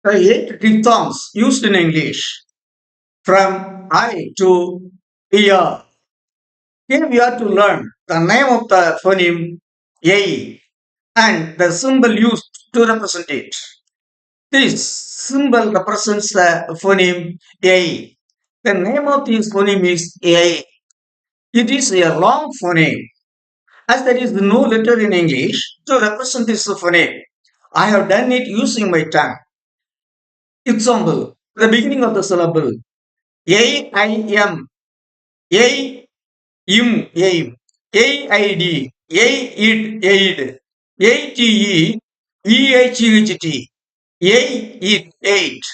The eight diphthongs used in English from I to ER. Here we are to learn the name of the phoneme A and the symbol used to represent it. This symbol represents the phoneme A. The name of this phoneme is A. It is a long phoneme. As there is no letter in English to represent this phoneme, I have done it using my tongue. Example, the beginning of the syllable A I M A im aim AID it aid ATE EHEHT it eight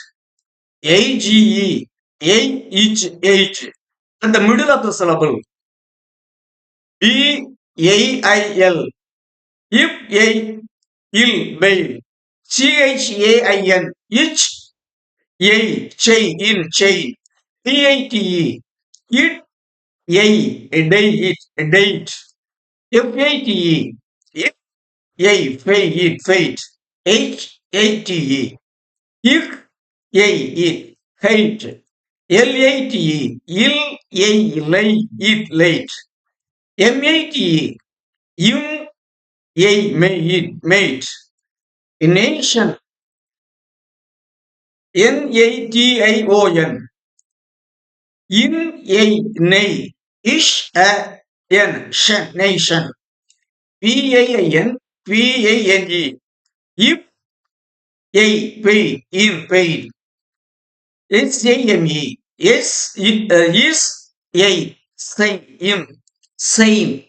AGE each eight. At the middle of the syllable BAIL if a ill bail CHAIN each a chain in chain PATE it a day it a date FATE if a fate it fate HATE if a it hate LATE ill a lay it late MATE im a may it mate in nation NATION in a nay ish a n shan nation PAIN PANE if a paid in paid SAME yes is a same in same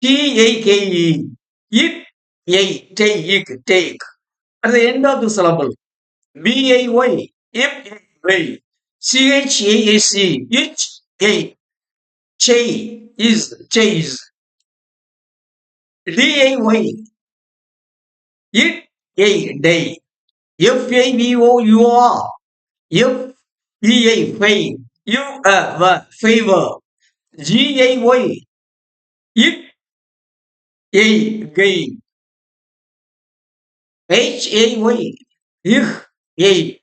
TAKE it a take at the end of the syllable BAY if way CHAAC each a Chay is chase DAY it a day FAVOUR if EA fame you favor GAY it a gain HAY if a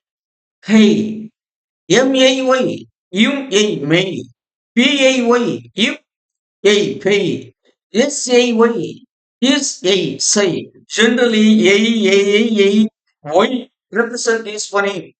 hey MAY a may PAY if a pay SAY is a say. Generally, A, Y represent this phoneme.